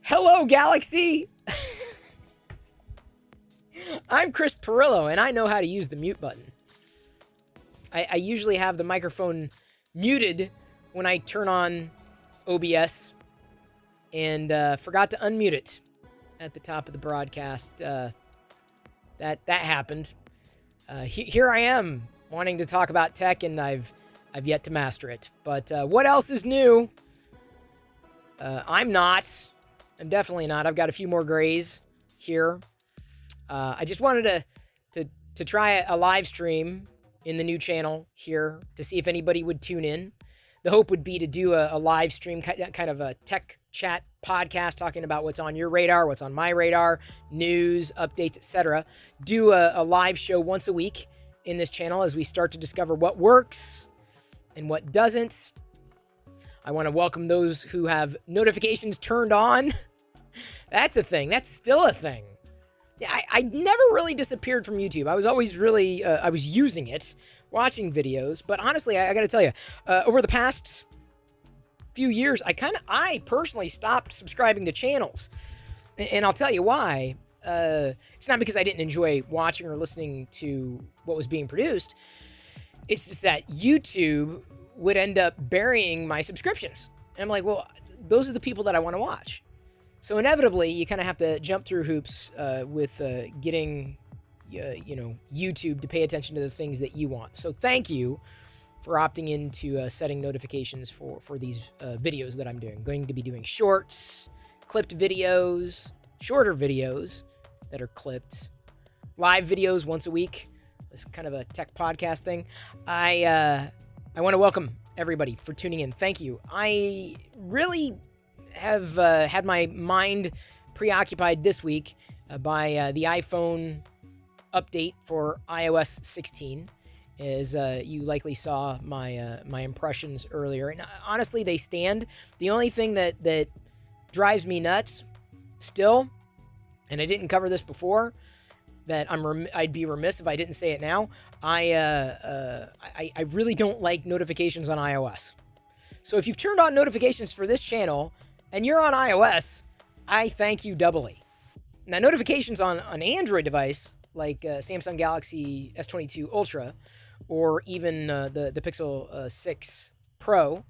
Hello, Galaxy! I'm Chris Pirillo, and I know how to use the mute button. I usually have the microphone muted when I turn on OBS, and forgot to unmute it at the top of the broadcast. That happened. Here I am, wanting to talk about tech, and I've yet to master it. But what else is new? I'm definitely not. I've got a few more grays here. I just wanted to try a live stream in the new channel here to see if anybody would tune in. The hope would be to do a live stream, kind of a tech chat podcast, talking about what's on your radar, what's on my radar, news, updates, etc. Do a live show once a week in this channel as we start to discover what works and what doesn't. I want to welcome those who have notifications turned on. That's a thing. That's still a thing. I never really disappeared from YouTube. I was always really, I was using it, watching videos. But honestly, I got to tell you, over the past few years, I personally stopped subscribing to channels. And I'll tell you why. It's not because I didn't enjoy watching or listening to what was being produced. It's just that YouTube would end up burying my subscriptions. And I'm like, well, those are the people that I want to watch. So inevitably, you kind of have to jump through hoops with getting, YouTube to pay attention to the things that you want. So thank you for opting into setting notifications for these videos that I'm doing. Going to be doing shorts, clipped videos, shorter videos that are clipped, live videos once a week. This kind of a tech podcast thing. I want to welcome everybody for tuning in. Thank you. I really have had my mind preoccupied this week by the iPhone update for iOS 16. As you likely saw my impressions earlier. And honestly, they stand. The only thing that drives me nuts still, and I didn't cover this before, that I'd be remiss if I didn't say it now. I really don't like notifications on iOS. So if you've turned on notifications for this channel and you're on iOS, I thank you doubly. Now, notifications on an Android device like Samsung Galaxy S22 Ultra or even the Pixel 6 Pro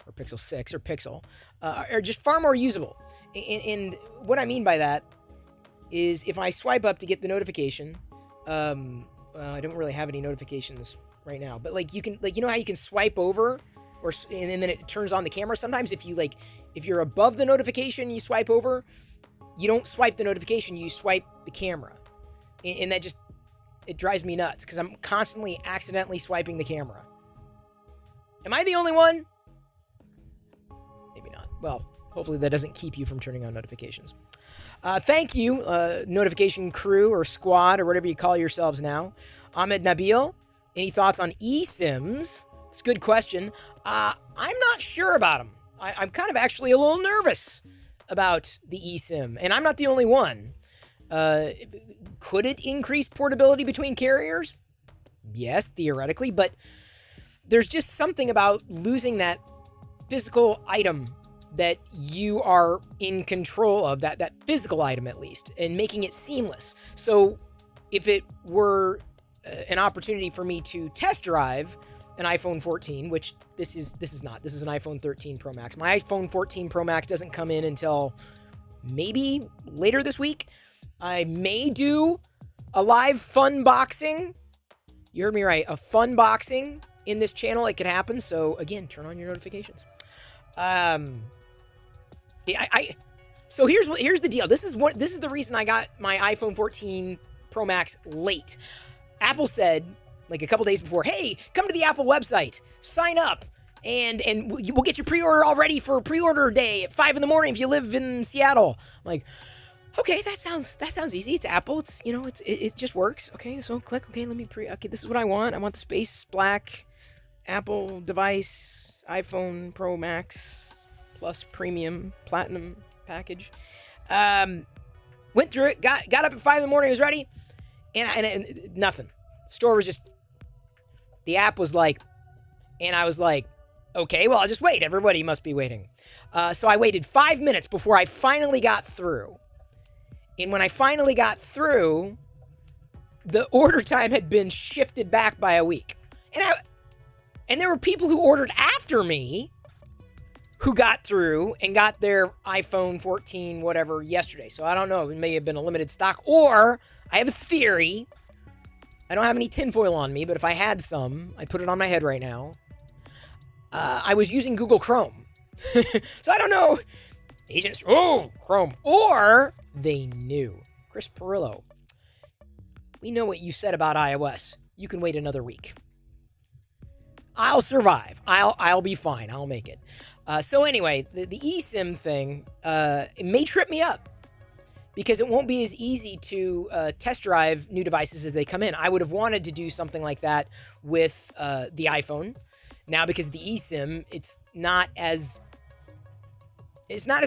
or Pixel 6 or Pixel are just far more usable. And what I mean by that is if I swipe up to get the notification, I don't really have any notifications right now, but like you can, like, you know how you can swipe over and then it turns on the camera. Sometimes if you're above the notification, you swipe over, you don't swipe the notification, you swipe the camera. And that just, it drives me nuts because I'm constantly accidentally swiping the camera. Am I the only one? Maybe not. Well, hopefully that doesn't keep you from turning on notifications. Thank you, notification crew or squad or whatever you call yourselves now. Ahmed Nabil, any thoughts on eSIMs? It's a good question. I'm not sure about them. I'm kind of actually a little nervous about the eSIM, and I'm not the only one. Could it increase portability between carriers? Yes, theoretically, but there's just something about losing that physical item that you are in control of, that physical item at least, and making it seamless. So if it were an opportunity for me to test drive an iPhone 14, which this is not. This is an iPhone 13 Pro Max. My iPhone 14 Pro Max doesn't come in until maybe later this week. I may do a live fun boxing. You heard me right. A fun boxing in this channel. It could happen. So again, turn on your notifications. So here's the deal. This is the reason I got my iPhone 14 Pro Max late. Apple said like a couple days before, hey, come to the Apple website, sign up, and we'll get your pre-order all ready for pre-order day at 5 in the morning if you live in Seattle. I'm like, okay, that sounds easy. It's Apple. It's, it just works. Okay, so click. Okay, okay, this is what I want. I want the space black Apple device, iPhone Pro Max Plus Premium Platinum package. Went through it, got up at 5 in the morning, was ready, and nothing. Store was just, the app was like, and I was like, Okay, well, I'll just wait. Everybody must be waiting. So I waited 5 minutes before I finally got through. And when I finally got through, the order time had been shifted back by a week. And there were people who ordered after me who got through and got their iPhone 14, whatever, yesterday. So I don't know. It may have been a limited stock. Or I have a theory. I don't have any tinfoil on me, but if I had some, I'd put it on my head right now. I was using Google Chrome. So I don't know. Agents, Chrome. Or they knew. Chris Pirillo, we know what you said about iOS. You can wait another week. I'll survive. I'll be fine. I'll make it. So anyway, the eSIM thing, it may trip me up because it won't be as easy to test drive new devices as they come in. I would have wanted to do something like that with the iPhone. Now, because the eSIM, it's not as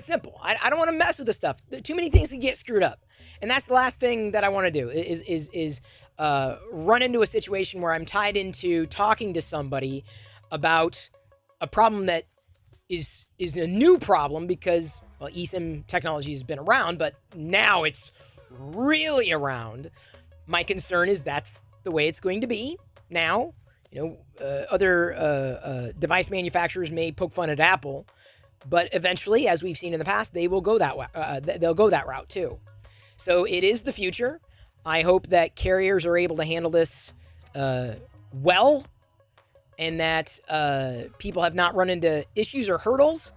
simple. I don't want to mess with the stuff. Too many things can get screwed up. And that's the last thing that I want to do is run into a situation where I'm tied into talking to somebody about a problem that is a new problem because, well, eSIM technology has been around, but now it's really around. My concern is that's the way it's going to be now. Other device manufacturers may poke fun at Apple, but eventually, as we've seen in the past, they will go that way. They'll go that route too. So it is the future. I hope that carriers are able to handle this well, and that people have not run into issues or hurdles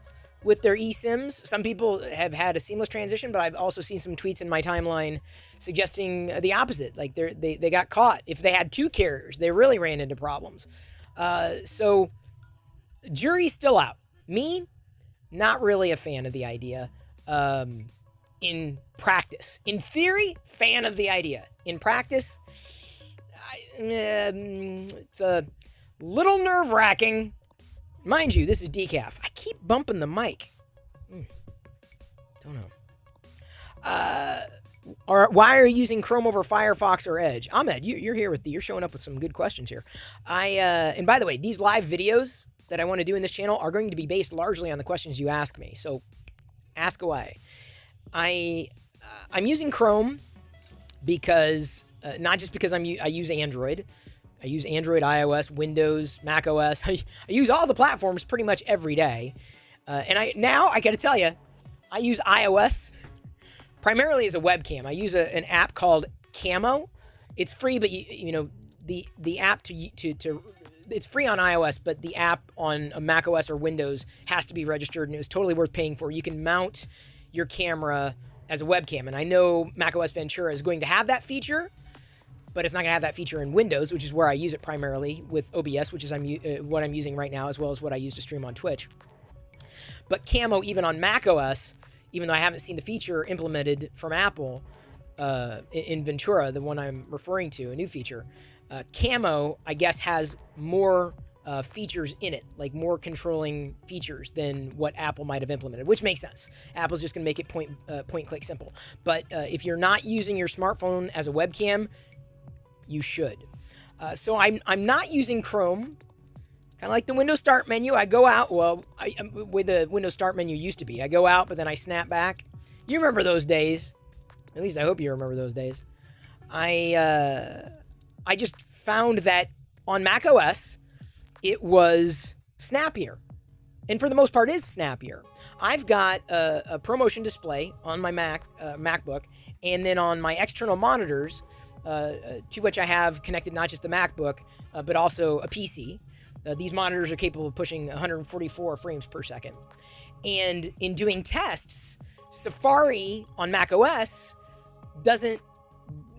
with their eSIMs. Some people have had a seamless transition, but I've also seen some tweets in my timeline suggesting the opposite. Like they got caught. If they had two carriers, they really ran into problems. So jury's still out. Me, not really a fan of the idea. In practice. In theory, fan of the idea. In practice, it's a little nerve-wracking. Mind you, this is decaf. I keep bumping the mic. Don't know. Why are you using Chrome over Firefox or Edge? Ahmed, you're here you're showing up with some good questions here. And by the way, these live videos that I want to do in this channel are going to be based largely on the questions you ask me. So ask away. I'm using Chrome because not just because I use Android. I use Android, iOS, Windows, Mac OS. I use all the platforms pretty much every day. And I got to tell you, I use iOS primarily as a webcam. I use an app called Camo. It's free, but the app to it's free on iOS, but the app on a Mac OS or Windows has to be registered, and it was totally worth paying for. You can mount your camera as a webcam, and I know Mac OS Ventura is going to have that feature, but it's not going to have that feature in Windows, which is where I use it primarily with OBS, which is what I'm using right now, as well as what I use to stream on Twitch. But Camo, even on Mac OS, even though I haven't seen the feature implemented from Apple in Ventura, the one I'm referring to, a new feature, Camo, I guess, has more features in it, like more controlling features than what Apple might have implemented, which makes sense. Apple's just going to make it point click simple. But if you're not using your smartphone as a webcam, you should. So I'm not using Chrome. Kind of like the Windows Start menu. I go out, way the Windows Start menu used to be. I go out, but then I snap back. You remember those days. At least I hope you remember those days. I just found that on Mac OS, it was snappier. And for the most part, is snappier. I've got a ProMotion display on my MacBook, and then on my external monitors, to which I have connected not just the MacBook, but also a PC. These monitors are capable of pushing 144 frames per second. And in doing tests, Safari on Mac OS doesn't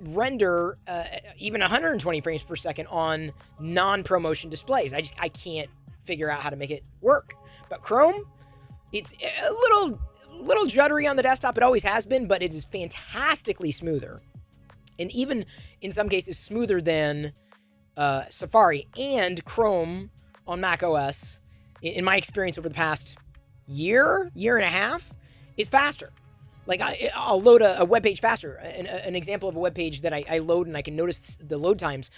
render even 120 frames per second on non-ProMotion displays. I can't figure out how to make it work. But Chrome, it's a little juddery on the desktop. It always has been, but it is fantastically smoother. And even in some cases smoother than Safari. And Chrome on Mac OS, in my experience over the past year and a half, is faster. Like, I'll load a web page faster. An example of a web page that I load and I can notice the load times.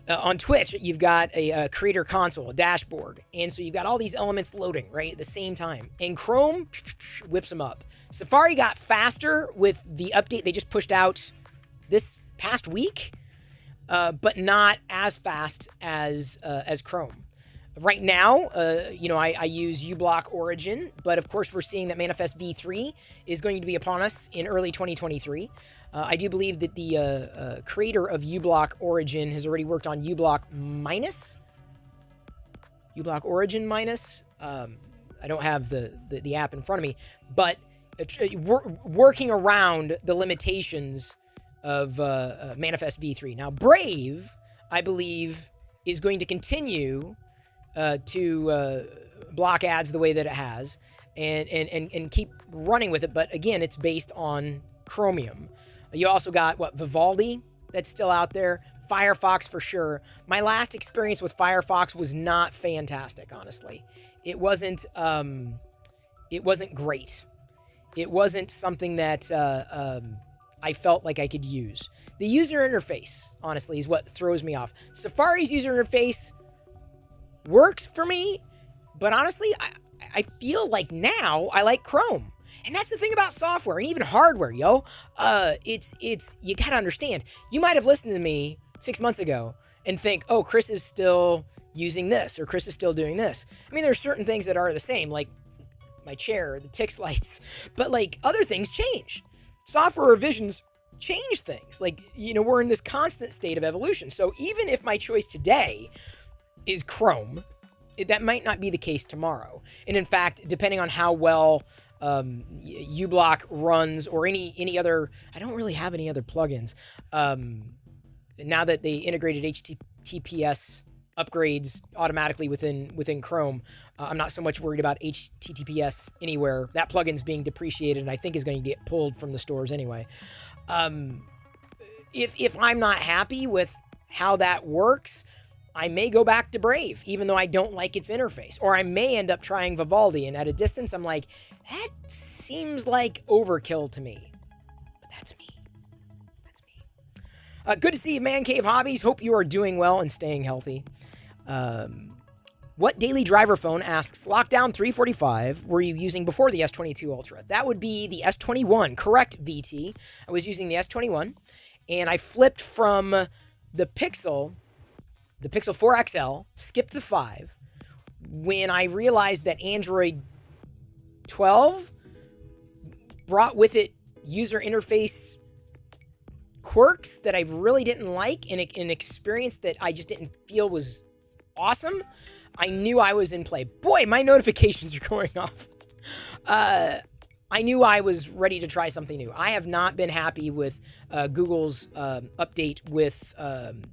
on Twitch, you've got a creator console, a dashboard. And so you've got all these elements loading, right, at the same time. And Chrome whips them up. Safari got faster with the update they just pushed out this past week, but not as fast as Chrome. Right now, I use uBlock Origin, but of course we're seeing that Manifest v3 is going to be upon us in early 2023. I do believe that the creator of uBlock Origin has already worked on uBlock Origin minus. I don't have the app in front of me, but working around the limitations of Manifest v3. Now, Brave, I believe, is going to continue to block ads the way that it has and keep running with it. But again, it's based on Chromium. You also got, Vivaldi that's still out there. Firefox for sure. My last experience with Firefox was not fantastic, honestly. It wasn't great. It wasn't something that I felt like I could use. The user interface, honestly, is what throws me off. Safari's user interface works for me, but honestly, I feel like now I like Chrome. And that's the thing about software and even hardware, yo. It's you gotta understand. You might have listened to me 6 months ago and think, oh, Chris is still using this or Chris is still doing this. I mean, there's certain things that are the same, like my chair, the Tix lights, but like other things change. Software revisions change things. Like, we're in this constant state of evolution. So even if my choice today is Chrome, that might not be the case tomorrow. And in fact, depending on how well uBlock runs or any other, I don't really have any other plugins. Now that they integrated HTTPS upgrades automatically within Chrome, I'm not so much worried about HTTPS anywhere. That plugin's being depreciated and I think is going to get pulled from the stores anyway. If I'm not happy with how that works, I may go back to Brave, even though I don't like its interface. Or I may end up trying Vivaldi, and at a distance, I'm like, that seems like overkill to me. But that's me. Good to see you, Man Cave Hobbies. Hope you are doing well and staying healthy. What daily driver phone, asks Lockdown 345, were you using before the S22 Ultra? That would be the S21. Correct, VT. I was using the S21, and I flipped from the Pixel 4 XL, skipped the 5, when I realized that Android 12 brought with it user interface quirks that I really didn't like, and an experience that I just didn't feel was awesome. I knew I was in play. Boy, my notifications are going off. I knew I was ready to try something new. I have not been happy with Google's update with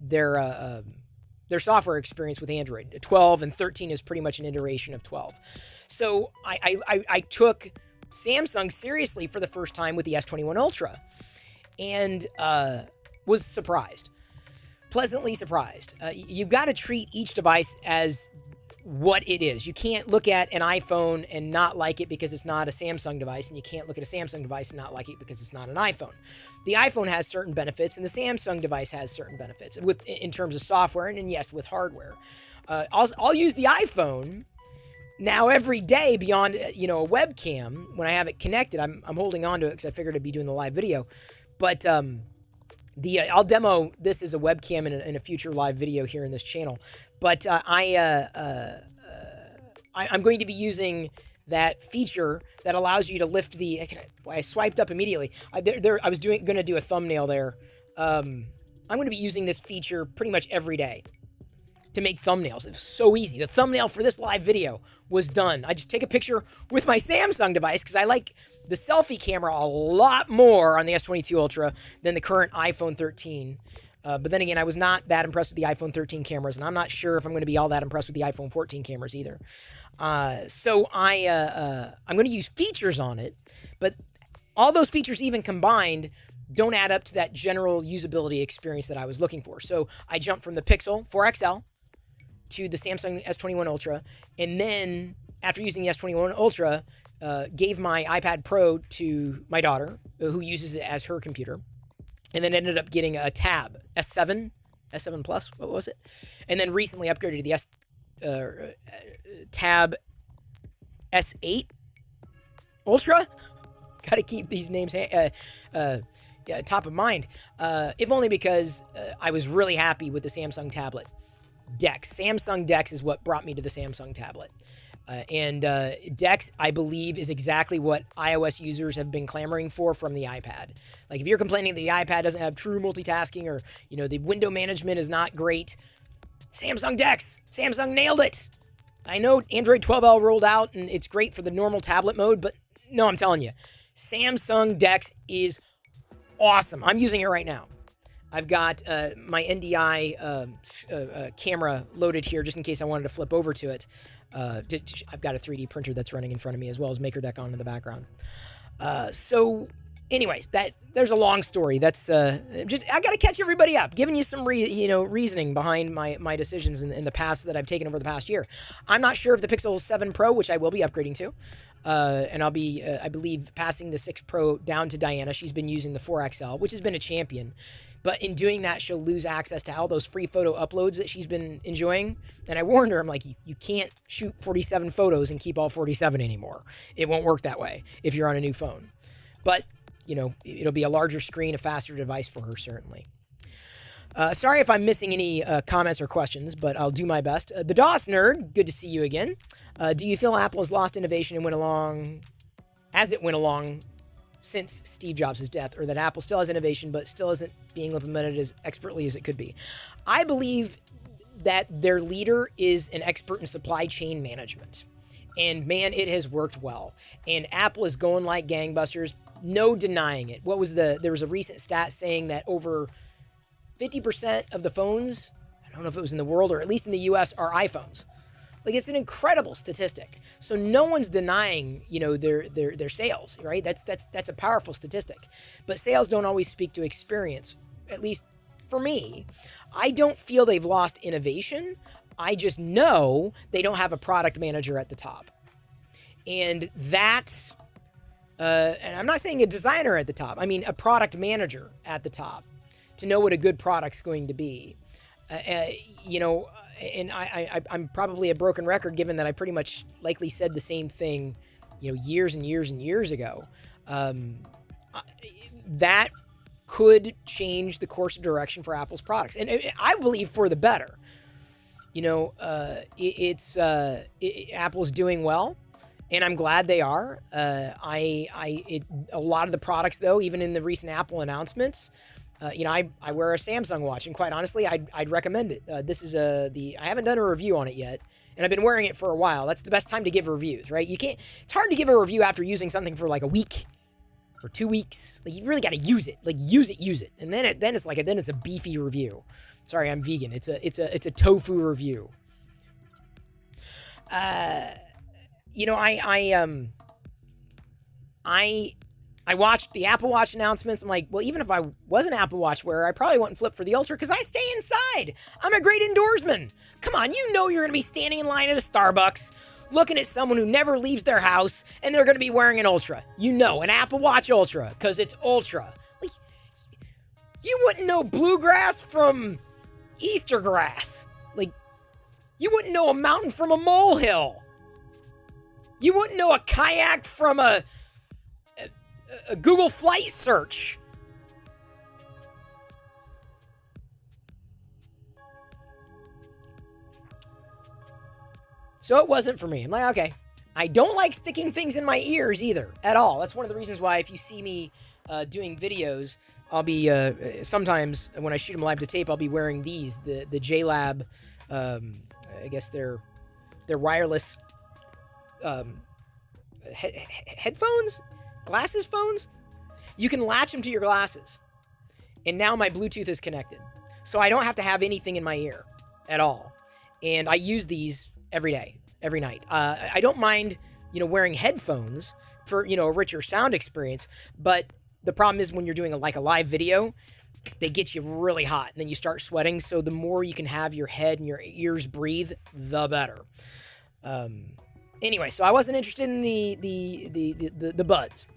their software experience with Android. 12 and 13 is pretty much an iteration of 12. So I took Samsung seriously for the first time with the S21 Ultra and was surprised. Pleasantly surprised. You've got to treat each device as what it is. You can't look at an iPhone and not like it because it's not a Samsung device, and you can't look at a Samsung device and not like it because it's not an iPhone. The iPhone has certain benefits, and the Samsung device has certain benefits in terms of software, and yes, with hardware. I'll use the iPhone now every day beyond a webcam when I have it connected. I'm holding on to it because I figured I'd be doing the live video, but I'll demo this as a webcam in a future live video here in this channel. But I'm going to be using that feature that allows you to lift the. I swiped up immediately. I was going to do a thumbnail there. I'm going to be using this feature pretty much every day to make thumbnails. It's so easy. The thumbnail for this live video was done. I just take a picture with my Samsung device because I like the selfie camera a lot more on the S22 Ultra than the current iPhone 13. But then again, I was not that impressed with the iPhone 13 cameras, and I'm not sure if I'm going to be all that impressed with the iPhone 14 cameras either. So I'm going to use features on it, but all those features even combined don't add up to that general usability experience that I was looking for. So I jumped from the Pixel 4 XL to the Samsung S21 Ultra, and then after using the S21 Ultra, gave my iPad Pro to my daughter, who uses it as her computer. And then ended up getting a Tab, S7, S7 Plus, what was it? And then recently upgraded to the Tab S8 Ultra. Got to keep these names top of mind. If only because I was really happy with the Samsung tablet. Dex. Samsung Dex is what brought me to the Samsung tablet. And Dex, I believe, is exactly what iOS users have been clamoring for from the iPad. Like, if you're complaining the iPad doesn't have true multitasking, or, you know, the window management is not great, Samsung Dex. Samsung nailed it. I know Android 12L rolled out, and it's great for the normal tablet mode, but no, I'm telling you, Samsung Dex is awesome. I'm using it right now. I've got my NDI camera loaded here just in case I wanted to flip over to it. I've got a 3D printer that's running in front of me, as well as MakerDeck on in the background. So anyways, there's a long story. That's I got to catch everybody up, giving you some reasoning behind my decisions in the past that I've taken over the past year. I'm not sure if the Pixel 7 Pro, which I will be upgrading to, and I'll be, I believe, passing the 6 Pro down to Diana. She's been using the 4XL, which has been a champion. But in doing that, she'll lose access to all those free photo uploads that she's been enjoying. And I warned her, I'm like, you can't shoot 47 photos and keep all 47 anymore. It won't work that way if you're on a new phone. But, you know, it'll be a larger screen, a faster device for her, certainly. Sorry if I'm missing any comments or questions, but I'll do my best. The DOS Nerd, good to see you again. Do you feel Apple has lost innovation and went along since Steve Jobs' death, or that Apple still has innovation but still isn't being implemented as expertly as it could be? I believe that their leader is an expert in supply chain management. And man, it has worked well. And Apple is going like gangbusters, no denying it. There was a recent stat saying that over 50% of the phones, I don't know if it was in the world or at least in the US, are iPhones. Like, it's an incredible statistic. So no one's denying, you know, their sales, right? That's a powerful statistic. But sales don't always speak to experience. At least for me, I don't feel they've lost innovation. I just know they don't have a product manager at the top. And that's, and I'm not saying a designer at the top. I mean a product manager at the top to know what a good product's going to be. You know, and I'm probably a broken record, given that I pretty much likely said the same thing, you know, years and years and years ago. That could change the course of direction for Apple's products, and I believe for the better. You know, Apple's doing well, and I'm glad they are. A lot of the products, though, even in the recent Apple announcements. You know, I wear a Samsung watch, and quite honestly, I'd recommend it. This is I haven't done a review on it yet, and I've been wearing it for a while. That's the best time to give reviews, right? It's hard to give a review after using something for like a week or 2 weeks. Like, you really got to use it. Like, use it. And then it's a beefy review. Sorry, I'm vegan. It's a tofu review. You know, I watched the Apple Watch announcements. I'm like, well, even if I was an Apple Watch wearer, I probably wouldn't flip for the Ultra because I stay inside. I'm a great indoorsman. Come on, you know you're going to be standing in line at a Starbucks looking at someone who never leaves their house, and they're going to be wearing an Ultra. You know, an Apple Watch Ultra, because it's Ultra. Like, you wouldn't know bluegrass from Easter grass. Like, you wouldn't know a mountain from a molehill. You wouldn't know a kayak from a Google flight search. So it wasn't for me. I'm like, okay. I don't like sticking things in my ears either, at all. That's one of the reasons why if you see me doing videos, I'll be, sometimes when I shoot them live to tape, I'll be wearing these, the JLab, I guess they're wireless headphones? Glasses phones? You can latch them to your glasses. And now my Bluetooth is connected. So I don't have to have anything in my ear at all. And I use these every day, every night. I don't mind, you know, wearing headphones for, you know, a richer sound experience. But the problem is when you're doing a live video, they get you really hot and then you start sweating. So the more you can have your head and your ears breathe, the better. Anyway, so I wasn't interested in the buds.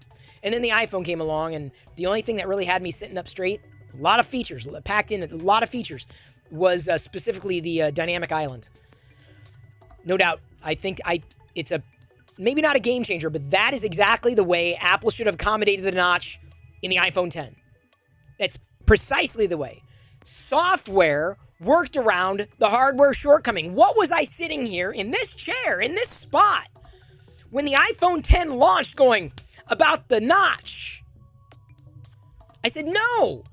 And then the iPhone came along, and the only thing that really had me sitting up straight, a lot of features, packed in a lot of features. was specifically the dynamic island. No doubt. I think it's maybe not a game changer, but that is exactly the way Apple should have accommodated the notch in the iPhone 10. That's precisely the way. Software worked around the hardware shortcoming. What was I sitting here in this chair, in this spot, when the iPhone 10 launched going about the notch? I said, no.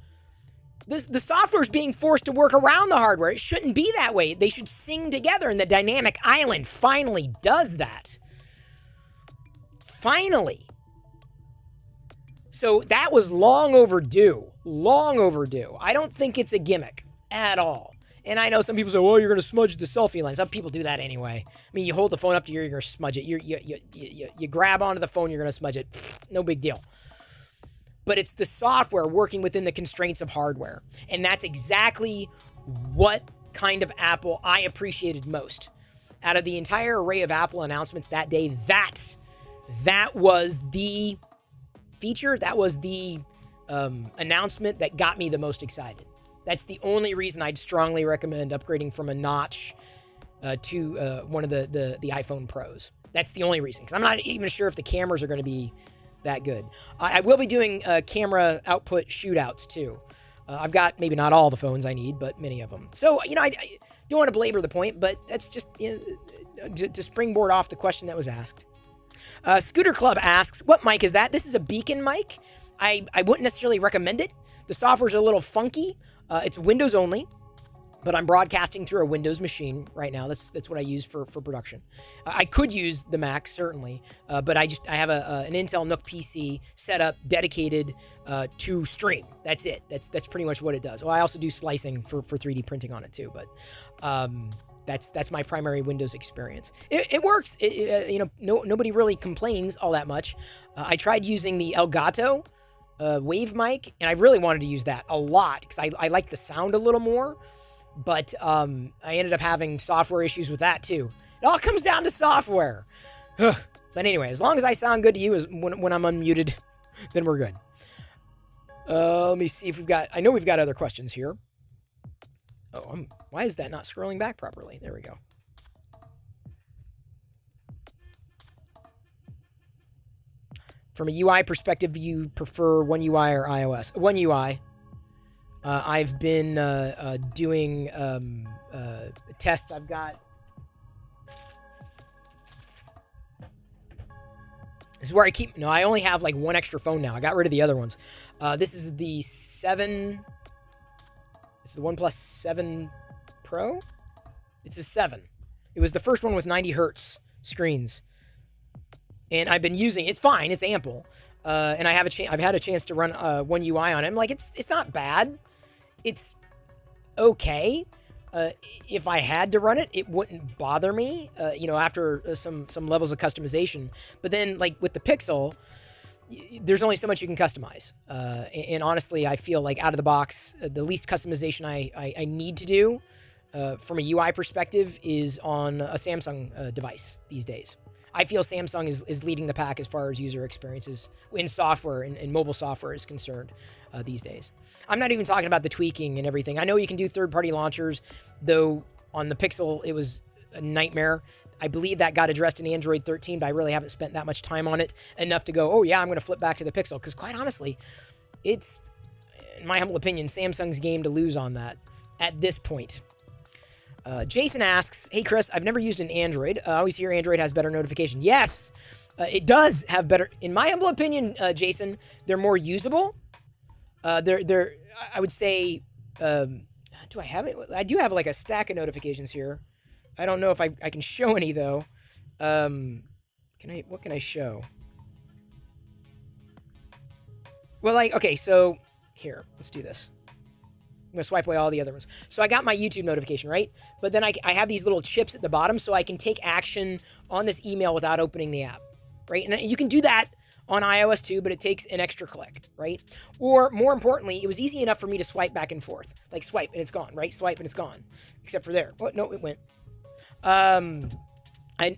The software is being forced to work around the hardware. It shouldn't be that way. They should sing together, and the dynamic island finally does that. Finally. So that was long overdue. Long overdue. I don't think it's a gimmick at all. And I know some people say, well, you're going to smudge the selfie lens. Some people do that anyway. I mean, you hold the phone up to your ear, you're going to smudge it. You grab onto the phone, you're going to smudge it. No big deal. But it's the software working within the constraints of hardware. And that's exactly what kind of Apple I appreciated most. Out of the entire array of Apple announcements that day, that was the feature, that was the announcement that got me the most excited. That's the only reason I'd strongly recommend upgrading from a notch to one of the iPhone Pros. That's the only reason, because I'm not even sure if the cameras are going to be that good. I will be doing camera output shootouts too. I've got maybe not all the phones I need, but many of them. So, I don't want to belabor the point, but that's just to springboard off the question that was asked. Scooter Club asks, what mic is that? This is a beacon mic. I wouldn't necessarily recommend it. The software's a little funky. It's Windows only, but I'm broadcasting through a Windows machine right now. That's what I use for production. I could use the Mac, certainly, but I have an Intel NUC PC set up dedicated to stream. That's it. That's pretty much what it does. Well, I also do slicing for 3D printing on it too, but that's my primary Windows experience. It works. Nobody really complains all that much. I tried using the Elgato wave mic, and I really wanted to use that a lot because I like the sound a little more, but I ended up having software issues with that too. It all comes down to software. But anyway, as long as I sound good to you when I'm unmuted, then we're good. Let me see if I know we've got other questions here. Oh, why is that not scrolling back properly? There we go. From a UI perspective, do you prefer One UI or iOS? One UI. I've been doing tests. I've got... This is where I keep... No, I only have like one extra phone now. I got rid of the other ones. This is the 7... It's the OnePlus 7 Pro? It's a 7. It was the first one with 90 hertz screens. And I've been using... It's fine. It's ample. And I've had a chance to run One UI on it. I'm like, it's not bad. It's okay. If I had to run it, it wouldn't bother me, after some levels of customization. But then, like, with the Pixel, there's only so much you can customize. And honestly, I feel like out of the box, the least customization I need to do from a UI perspective is on a Samsung device these days. I feel Samsung is leading the pack as far as user experiences in software and mobile software is concerned these days. I'm not even talking about the tweaking and everything. I know you can do third-party launchers, though on the Pixel, it was a nightmare. I believe that got addressed in Android 13, but I really haven't spent that much time on it enough to go, oh yeah, I'm going to flip back to the Pixel. Because quite honestly, it's, in my humble opinion, Samsung's game to lose on that at this point. Jason asks, hey Chris, I've never used an Android. I always hear Android has better notification. Yes, it does have better. In my humble opinion, Jason, they're more usable. I would say, do I have it? I do have like a stack of notifications here. I don't know if I can show any though. What can I show? Well, okay, so here, let's do this. I'm going to swipe away all the other ones. So I got my YouTube notification, right? But then I have these little chips at the bottom so I can take action on this email without opening the app, right? And you can do that on iOS too, but it takes an extra click, right? Or more importantly, it was easy enough for me to swipe back and forth. Like swipe and it's gone, right? Swipe and it's gone. Except for there. Oh, no, it went. And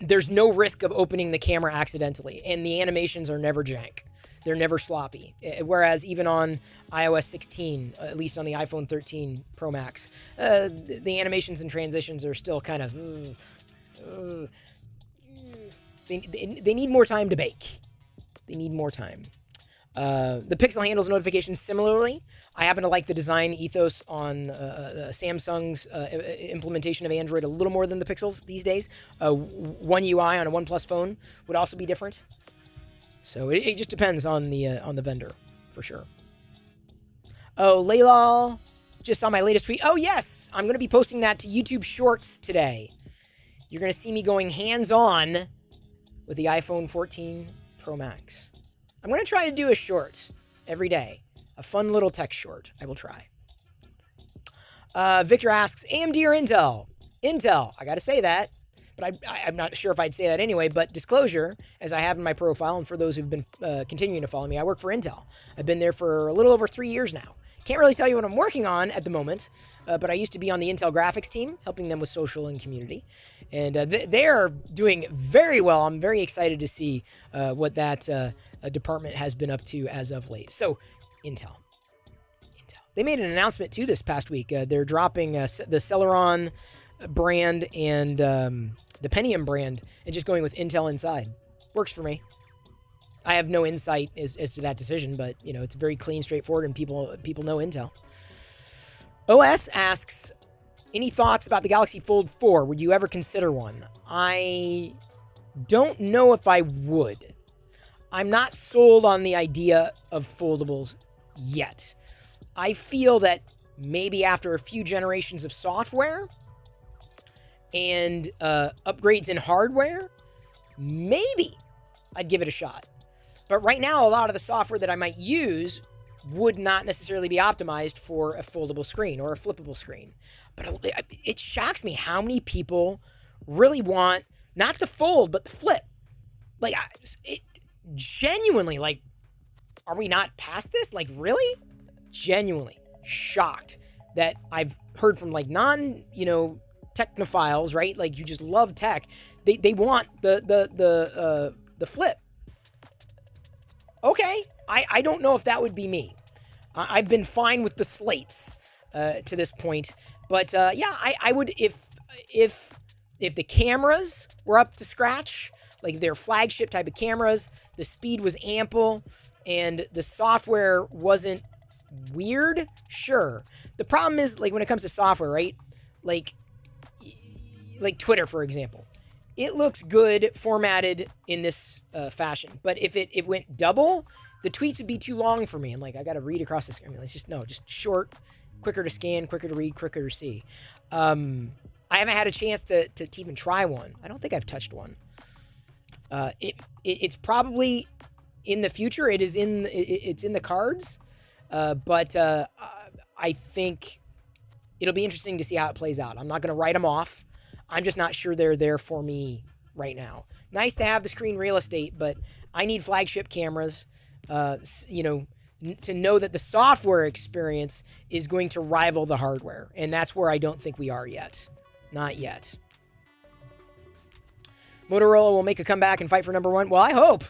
there's no risk of opening the camera accidentally. And the animations are never jank. They're never sloppy. Whereas even on iOS 16, at least on the iPhone 13 Pro Max, the animations and transitions are still kind of... They need more time to bake. They need more time. The Pixel handles notifications similarly. I happen to like the design ethos on Samsung's implementation of Android a little more than the Pixels these days. One UI on a OnePlus phone would also be different. So it just depends on the vendor, for sure. Oh, Laylal just saw my latest tweet. Oh, yes! I'm going to be posting that to YouTube Shorts today. You're going to see me going hands-on with the iPhone 14 Pro Max. I'm going to try to do a short every day. A fun little tech short. I will try. Victor asks, AMD or Intel? Intel. I got to say that. But I'm not sure if I'd say that anyway. But disclosure, as I have in my profile, and for those who've been continuing to follow me, I work for Intel. I've been there for a little over 3 years now. Can't really tell you what I'm working on at the moment, but I used to be on the Intel graphics team, helping them with social and community. And they're doing very well. I'm very excited to see what that department has been up to as of late. So, Intel. They made an announcement, too, this past week. They're dropping the Celeron brand and the Pentium brand and just going with Intel inside. Works for me. I have no insight as to that decision, but, you know, it's very clean, straightforward, and people know Intel. OS asks, any thoughts about the Galaxy Fold 4? Would you ever consider one? I don't know if I would. I'm not sold on the idea of foldables yet. I feel that maybe after a few generations of software and upgrades in hardware, maybe I'd give it a shot. But right now, a lot of the software that I might use would not necessarily be optimized for a foldable screen or a flippable screen. But it shocks me how many people really want not the fold, but the flip. Like, it genuinely, like, are we not past this? Like, really? Genuinely shocked that I've heard from, like, technophiles, right? Like, you just love tech. They want the flip. Okay, I don't know if that would be me. I've been fine with the slates to this point, but yeah, I would if the cameras were up to scratch, like if they're flagship type of cameras, the speed was ample, and the software wasn't weird. Sure. The problem is, like, when it comes to software, right? Like Twitter, for example. It looks good formatted in this fashion. But if it went double, the tweets would be too long for me. And, like, I got to read across the screen. I mean, it's just short, quicker to scan, quicker to read, quicker to see. I haven't had a chance to even try one. I don't think I've touched one. It's probably in the future. It's in the cards. But I think it'll be interesting to see how it plays out. I'm not going to write them off. I'm just not sure they're there for me right now. Nice to have the screen real estate, but I need flagship cameras, to know that the software experience is going to rival the hardware. And that's where I don't think we are yet. Not yet. Motorola will make a comeback and fight for number one. Well, I hope.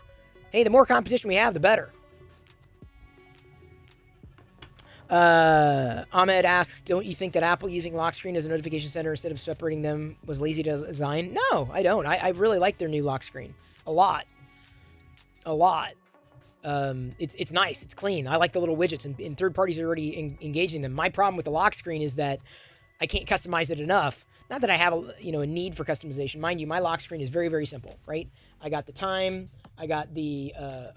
Hey, the more competition we have, the better. Ahmed asks, don't you think that Apple using lock screen as a notification center instead of separating them was lazy to design? No, I don't. I really like their new lock screen. A lot. It's nice. It's clean. I like the little widgets, and third parties are already engaging them. My problem with the lock screen is that I can't customize it enough. Not that I have a need for customization. Mind you, my lock screen is very, very simple, right? I got the time. I got the,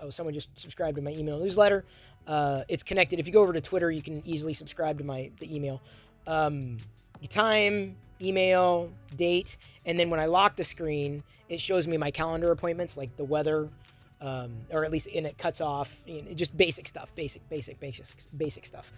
someone just subscribed to my email newsletter. It's connected. If you go over to Twitter, you can easily subscribe to the email. Time, email, date, and then when I lock the screen, it shows me my calendar appointments, like the weather, or at least, and it cuts off, just basic stuff, basic stuff.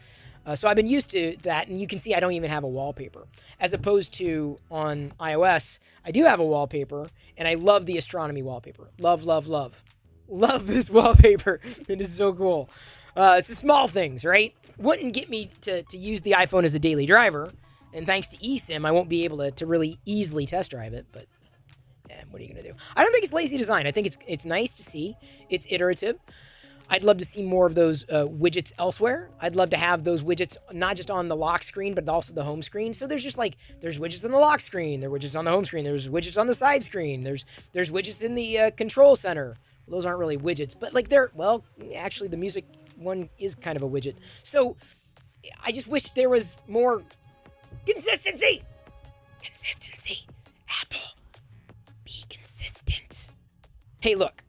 So I've been used to that, and you can see I don't even have a wallpaper. As opposed to on iOS, I do have a wallpaper, and I love the astronomy wallpaper. Love. Love this wallpaper. It is so cool. It's the small things, right? Wouldn't get me to use the iPhone as a daily driver, and thanks to eSIM, I won't be able to really easily test drive it, but what are you going to do? I don't think it's lazy design. I think it's nice to see. It's iterative. I'd love to see more of those widgets elsewhere. I'd love to have those widgets not just on the lock screen, but also the home screen. So there's just like, there's widgets on the lock screen, there's widgets on the home screen, there's widgets on the side screen, there's widgets in the control center. Well, those aren't really widgets, but like well, actually the music one is kind of a widget. So I just wish there was more consistency. Consistency. Apple, be consistent. Hey, look,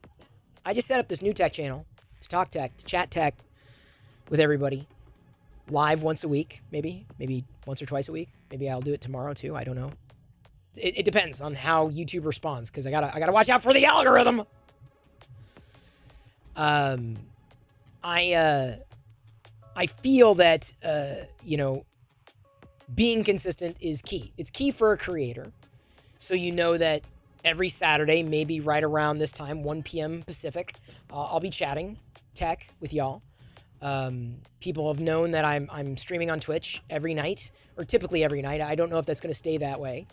I just set up this new tech channel to talk tech, to chat tech with everybody. Live once a week, maybe once or twice a week. Maybe I'll do it tomorrow too. I don't know. It depends on how YouTube responds, because I gotta watch out for the algorithm. I feel that being consistent is key. It's key for a creator. So you know that every Saturday, maybe right around this time, 1 p.m. Pacific, I'll be chatting tech with y'all. People have known that I'm streaming on Twitch every night, or typically every night. I don't know if that's going to stay that way.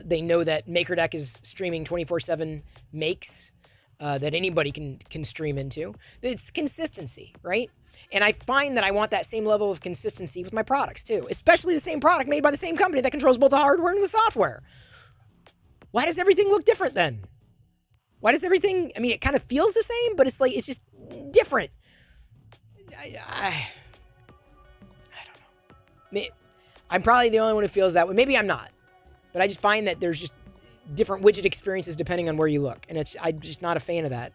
They know that MakerDeck is streaming 24/7 makes that anybody can stream into. It's consistency, right? And I find that I want that same level of consistency with my products too, especially the same product made by the same company that controls both the hardware and the software. Why does everything look different then? Why does everything, I mean, it kind of feels the same, but it's like, it's just different. I don't know. I'm probably the only one who feels that way. Maybe I'm not. But I just find that there's just different widget experiences depending on where you look. And I'm just not a fan of that.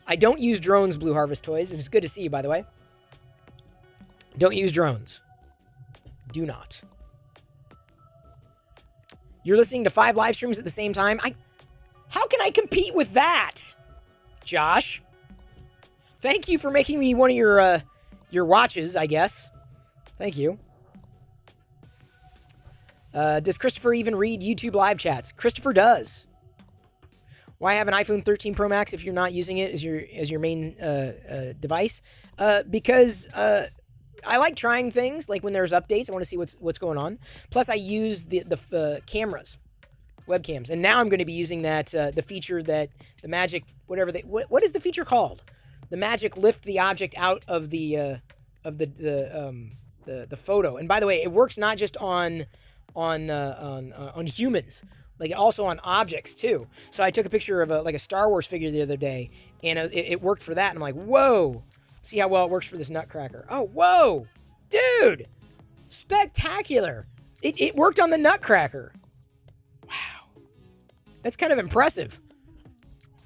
I don't use drones, Blue Harvest Toys. And it's good to see you, by the way. Don't use drones. Do not. You're listening to 5 live streams at the same time? How can I compete with that? Josh? Thank you for making me one of your watches, I guess. Thank you. Does Christopher even read YouTube live chats? Christopher does. Why have an iPhone 13 Pro Max if you're not using it as your main device? Because I like trying things, like when there's updates. I want to see what's going on. Plus, I use the cameras, webcams, and now I'm going to be using that the feature that the Magic, whatever what is the feature called? The Magic lift the object out of the photo. And by the way, it works not just on humans, like also on objects too. So I took a picture of a Star Wars figure the other day, and it worked for that. And I'm like, whoa. See how well it works for this nutcracker. Oh, whoa. Dude. Spectacular. It worked on the nutcracker. Wow. That's kind of impressive.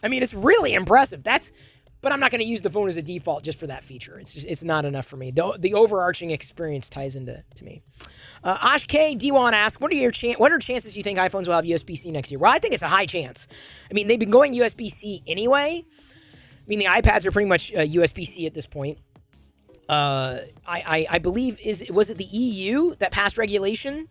I mean, it's really impressive. But I'm not going to use the phone as a default just for that feature. It's not enough for me. The overarching experience ties into me. Ash K. D1 asks, what are chances you think iPhones will have USB-C next year? Well, I think it's a high chance. I mean, they've been going USB-C anyway. I mean, the iPads are pretty much USB-C at this point. I believe, was it the EU that passed regulation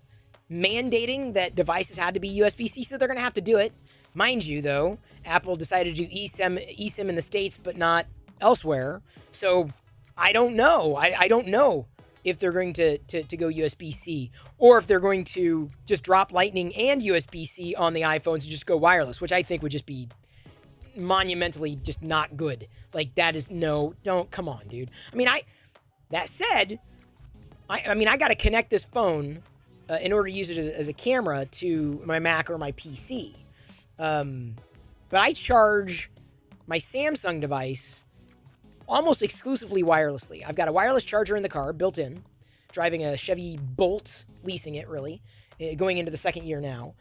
mandating that devices had to be USB-C, so they're going to have to do it. Mind you, though, Apple decided to do eSIM in the States, but not elsewhere. So I don't know. I don't know if they're going to go USB-C, or if they're going to just drop Lightning and USB-C on the iPhones and just go wireless, which I think would just be monumentally just not good. Like, that is come on, dude. I mean, that said, I mean, I got to connect this phone in order to use it as a camera to my Mac or my PC. But I charge my Samsung device almost exclusively wirelessly. I've got a wireless charger in the car, built in, driving a Chevy Bolt, leasing it really, going into the second year now.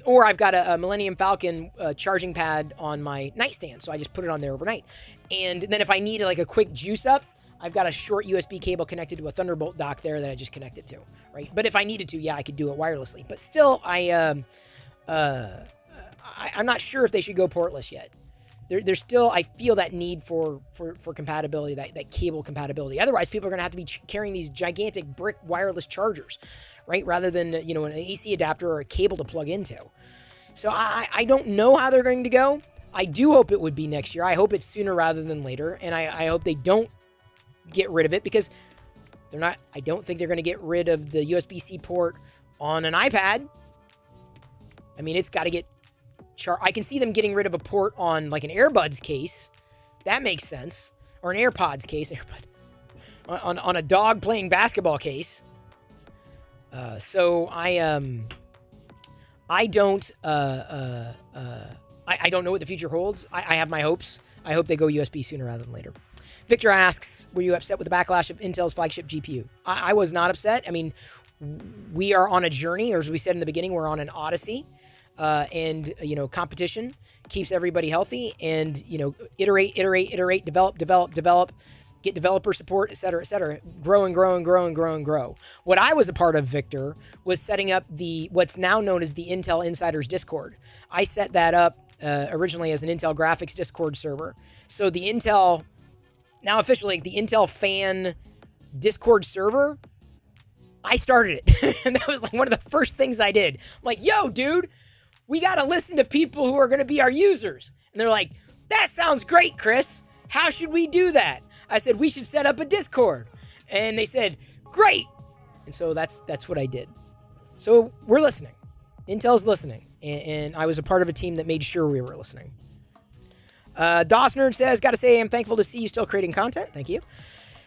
Or I've got a Millennium Falcon charging pad on my nightstand, so I just put it on there overnight. And then if I need like a quick juice up, I've got a short USB cable connected to a Thunderbolt dock there that I just connected to, right? But if I needed to, yeah, I could do it wirelessly. But still, I'm not sure if they should go portless yet. There's still, I feel that need for compatibility, that cable compatibility. Otherwise, people are going to have to be carrying these gigantic brick wireless chargers, right? Rather than, an AC adapter or a cable to plug into. So I don't know how they're going to go. I do hope it would be next year. I hope it's sooner rather than later. And I hope they don't get rid of it, because I don't think they're going to get rid of the USB-C port on an iPad. I mean, it's got to get I can see them getting rid of a port on like an AirBuds case. That makes sense. or an AirPods case, on a dog playing basketball case. So I don't know what the future holds. I have my hopes. I hope they go USB sooner rather than later. Victor asks, were you upset with the backlash of Intel's flagship GPU? I was not upset. I mean, we are on a journey, or as we said in the beginning, we're on an odyssey. And, competition keeps everybody healthy, and, iterate, develop, get developer support, et cetera, grow and grow and grow and grow and grow. What I was a part of, Victor, was setting up what's now known as the Intel Insiders Discord. I set that up originally as an Intel Graphics Discord server. So the Intel, now officially, the Intel Fan Discord server, I started it. And that was like one of the first things I did. I'm like, yo, dude, we got to listen to people who are going to be our users. And they're like, that sounds great, Chris. How should we do that? I said, we should set up a Discord. And they said, great. And so that's what I did. So we're listening. Intel's listening. And I was a part of a team that made sure we were listening. DOS Nerd says, got to say, I'm thankful to see you still creating content. Thank you.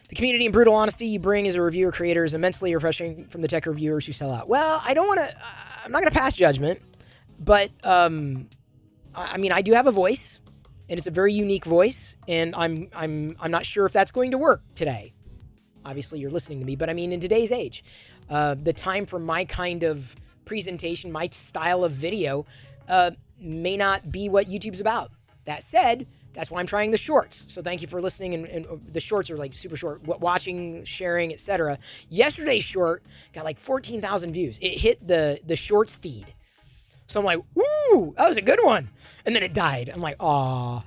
The community and brutal honesty you bring as a reviewer creator is immensely refreshing from the tech reviewers who sell out. Well, I'm not going to pass judgment, but, I do have a voice, and it's a very unique voice, and I'm not sure if that's going to work today. Obviously, you're listening to me, but in today's age, the time for my kind of presentation, my style of video, may not be what YouTube's about. That said, that's why I'm trying the shorts. So thank you for listening. And the shorts are like super short, watching, sharing, etc. Yesterday's short got like 14,000 views. It hit the shorts feed. So I'm like, woo, that was a good one. And then it died. I'm like, aw.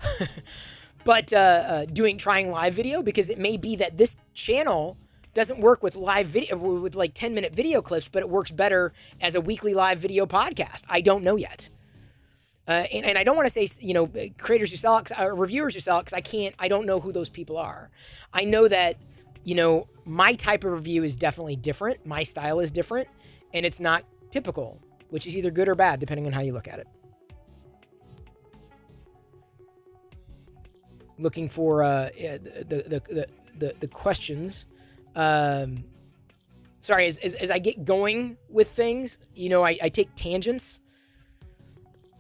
But trying live video, because it may be that this channel doesn't work with live video, with like 10-minute video clips, but it works better as a weekly live video podcast. I don't know yet. And I don't want to say, creators who sell it, reviewers who sell it, because I don't know who those people are. I know that, my type of review is definitely different. My style is different, and it's not typical, which is either good or bad, depending on how you look at it. Looking for the questions. Sorry, as I get going with things, I take tangents.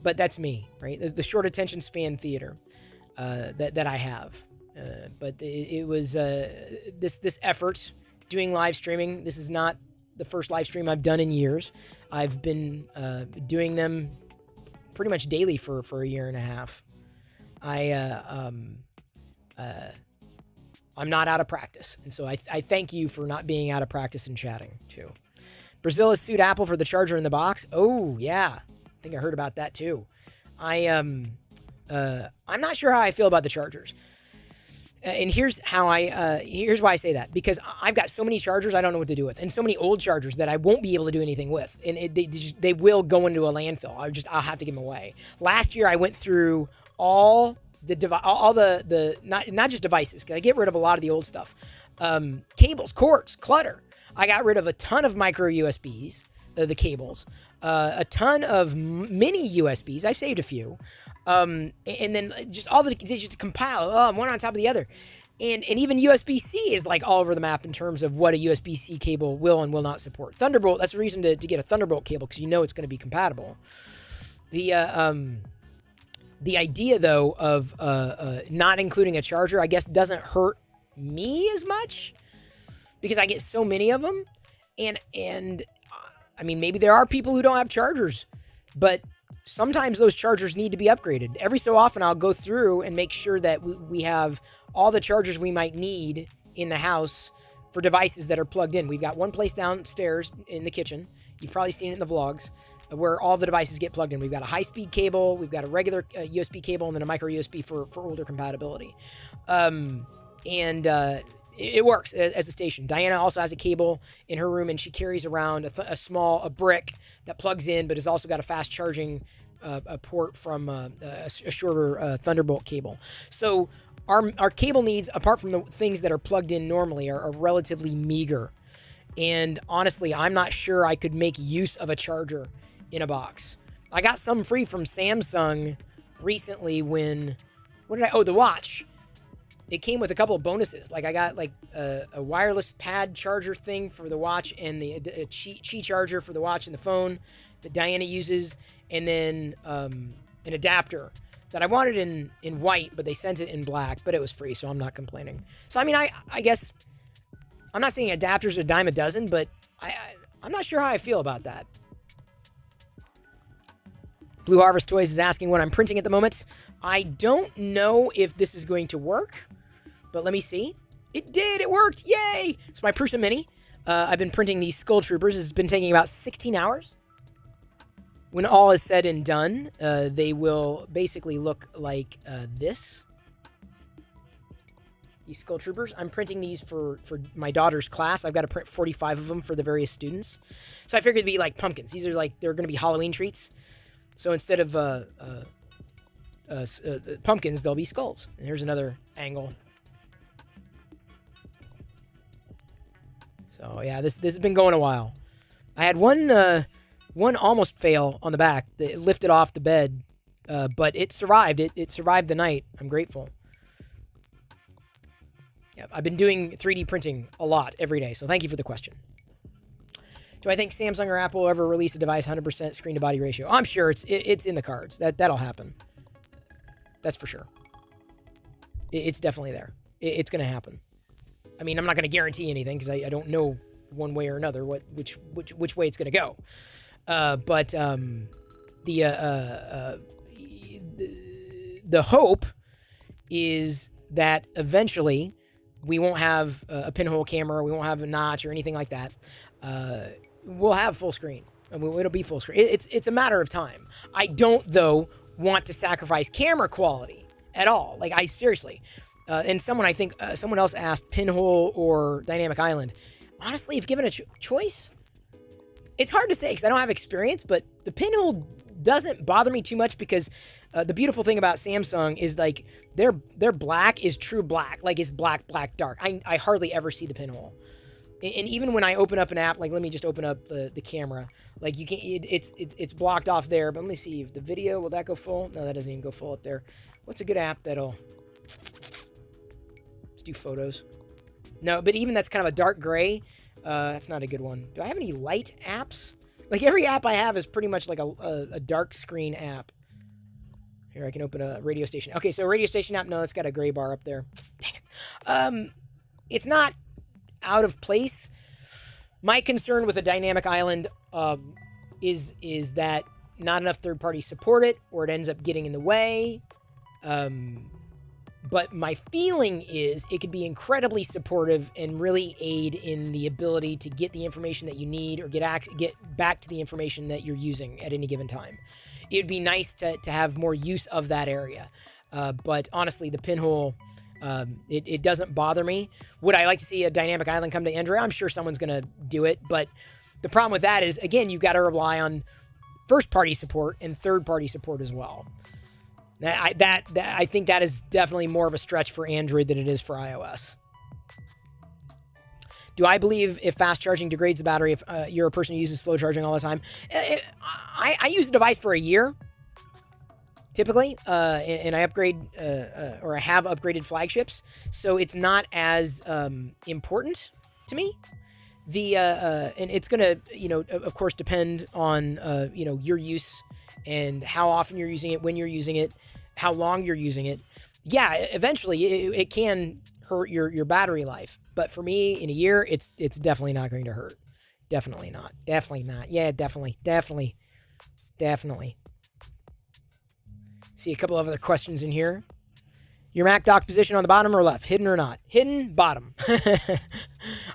But that's me, right? The short attention span theater that I have. But it was this effort doing live streaming. This is not the first live stream I've done in years. I've been doing them pretty much daily for a year and a half. I'm not out of practice, and so I thank you for not being out of practice and chatting too. Brazil has sued Apple for the charger in the box. Oh yeah. I think I heard about that too. I'm not sure how I feel about the chargers. And here's why I say that, because I've got so many chargers I don't know what to do with, and so many old chargers that I won't be able to do anything with, and they will go into a landfill. I'll have to give them away. Last year I went through all the not just devices, because I get rid of a lot of the old stuff, cables, cords, clutter. I got rid of a ton of micro USBs, the cables, a ton of mini USBs. I've saved a few. And then just all they just compile one on top of the other. And even USB-C is like all over the map in terms of what a USB-C cable will and will not support. Thunderbolt, that's the reason to get a Thunderbolt cable, because it's going to be compatible. The idea, though, of not including a charger, I guess, doesn't hurt me as much, because I get so many of them. And maybe there are people who don't have chargers, but sometimes those chargers need to be upgraded. Every so often, I'll go through and make sure that we have all the chargers we might need in the house for devices that are plugged in. We've got one place downstairs in the kitchen. You've probably seen it in the vlogs, where all the devices get plugged in. We've got a high-speed cable, we've got a regular USB cable, and then a micro USB for older compatibility. It works as a station. Diana also has a cable in her room, and she carries around a brick that plugs in, but has also got a fast charging port from a shorter Thunderbolt cable. So our cable needs, apart from the things that are plugged in normally, are relatively meager. And honestly, I'm not sure I could make use of a charger in a box. I got some free from Samsung recently the watch. it came with a couple of bonuses. Like I got like a wireless pad charger thing for the watch and the Qi charger for the watch and the phone that Diana uses, and then an adapter that I wanted in white, but they sent it in black, but it was free, so I'm not complaining. So I mean, I guess I'm not saying adapters are a dime a dozen, but I'm not sure how I feel about that. Blue Harvest Toys is asking what I'm printing at the moment. I don't know if this is going to work, but let me see. It did! It worked! Yay! It's my Prusa Mini. I've been printing these Skull Troopers. It's been taking about 16 hours. When all is said and done, they will basically look like this. These Skull Troopers. I'm printing these for my daughter's class. I've got to print 45 of them for the various students. So I figured it'd be like pumpkins. These are like, they're going to be Halloween treats. So instead of pumpkins, they'll be skulls. And here's another angle. So yeah, this has been going a while. I had one almost fail on the back. It lifted off the bed, but it survived. It survived the night. I'm grateful. Yeah, I've been doing 3D printing a lot every day, so thank you for the question. Do I think Samsung or Apple will ever release a device 100% screen-to-body ratio? I'm sure it's in the cards. That'll happen. That's for sure. It's definitely there. It's going to happen. I mean, I'm not going to guarantee anything because I don't know one way or another which way it's going to go. But the hope is that eventually we won't have a pinhole camera, we won't have a notch or anything like that. We'll have full screen. I mean, it'll be full screen. It's a matter of time. I don't, though, want to sacrifice camera quality at all. Like, I seriously. And someone else asked pinhole or dynamic island. Honestly, if given a choice, it's hard to say because I don't have experience, but the pinhole doesn't bother me too much because the beautiful thing about Samsung is like their black is true black. Like it's black, dark. I hardly ever see the pinhole. And even when I open up an app, like let me just open up the camera, like you can't, it's blocked off there. But let me see if the video, will that go full? No, that doesn't even go full up there. What's a good app that'll, let's do photos. No, but even that's kind of a dark gray. That's not a good one. Do I have any light apps? Like every app I have is pretty much like a dark screen app. Here, I can open a radio station. Okay, so radio station app, no, it's got a gray bar up there. Dang it. It's not out of place. My concern with a dynamic island is that not enough third parties support it, or it ends up getting in the way. But my feeling is it could be incredibly supportive and really aid in the ability to get the information that you need or get back to the information that you're using at any given time. It would be nice to have more use of that area. But honestly, the pinhole, it doesn't bother me. Would I like to see a dynamic island come to Android? I'm sure someone's going to do it. But the problem with that is, again, you've got to rely on first-party support and third-party support as well. I think that is definitely more of a stretch for Android than it is for iOS. Do I believe if fast charging degrades the battery if you're a person who uses slow charging all the time? I use the device for a year, typically, and I upgrade, or I have upgraded flagships, so it's not as important to me. And it's going to, of course, depend on, your use and how often you're using it, when you're using it, how long you're using it. Yeah, eventually it can hurt your battery life. But for me, in a year, it's definitely not going to hurt. Definitely not. Definitely not. Yeah, definitely. See a couple of other questions in here. Your Mac dock position on the bottom or left? Hidden or not? Hidden, bottom.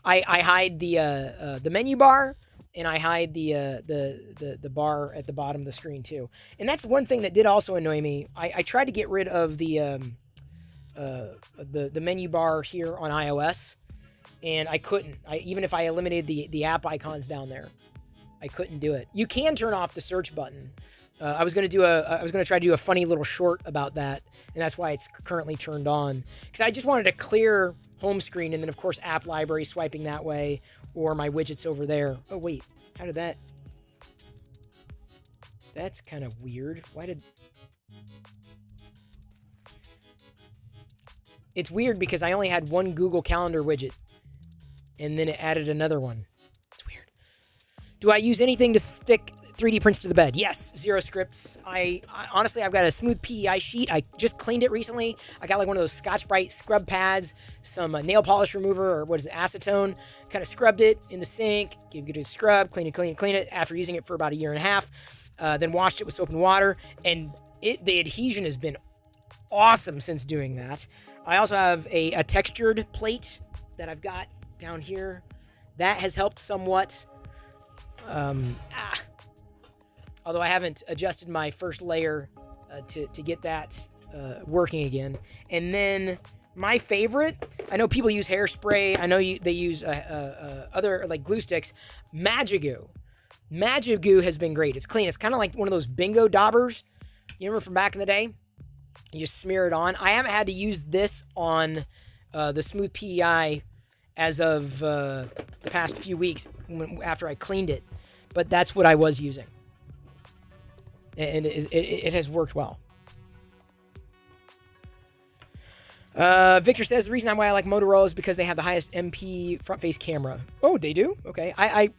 I hide the menu bar, and I hide the bar at the bottom of the screen too. And that's one thing that did also annoy me. I tried to get rid of the menu bar here on iOS, and I couldn't. Even if I eliminated the app icons down there, I couldn't do it. You can turn off the search button. I was gonna try to do a funny little short about that, and that's why it's currently turned on. Because I just wanted to clear home screen, and then of course app library swiping that way, or my widgets over there. Oh wait, how did that? That's kind of weird. Why did? It's weird because I only had one Google Calendar widget, and then it added another one. It's weird. Do I use anything to stick 3D prints to the bed? Yes, zero scripts. I honestly, I've got a smooth PEI sheet. I just cleaned it recently. I got like one of those Scotch-Brite scrub pads, some nail polish remover, or what is it, acetone. Kind of scrubbed it in the sink, gave it a scrub, clean it after using it for about a year and a half. Then washed it with soap and water, and the adhesion has been awesome since doing that. I also have a textured plate that I've got down here. That has helped somewhat. Although I haven't adjusted my first layer to get that working again. And then my favorite, I know people use hairspray. I know they use other like glue sticks. Magigoo. Magigoo has been great. It's clean. It's kind of like one of those bingo daubers. You remember from back in the day? You just smear it on. I haven't had to use this on the Smooth PEI as of the past few weeks after I cleaned it. But that's what I was using. And it has worked well. Victor says the reason why I like Motorola is because they have the highest MP front-face camera. Oh, they do? Okay. I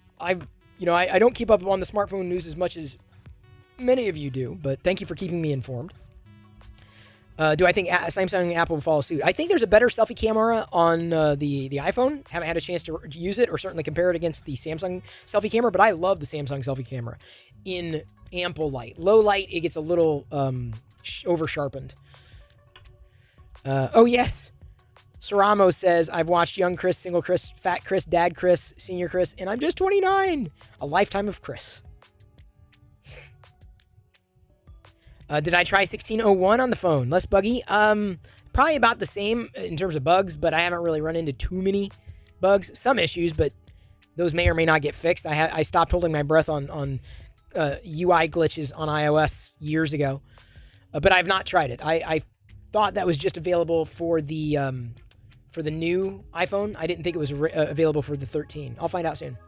don't keep up on the smartphone news as much as many of you do, but thank you for keeping me informed. Do I think Samsung and Apple will follow suit? I think there's a better selfie camera on the iPhone. Haven't had a chance to use it or certainly compare it against the Samsung selfie camera, but I love the Samsung selfie camera in ample light. Low light, it gets a little over-sharpened. Oh, yes. Saramo says, I've watched young Chris, single Chris, fat Chris, dad Chris, senior Chris, and I'm just 29. A lifetime of Chris. Did I try 1601 on the phone? Less buggy? Probably about the same in terms of bugs, but I haven't really run into too many bugs. Some issues, but those may or may not get fixed. I stopped holding my breath on UI glitches on iOS years ago, but I've not tried it. I thought that was just available for the new iPhone. I didn't think it was available for the 13. I'll find out soon.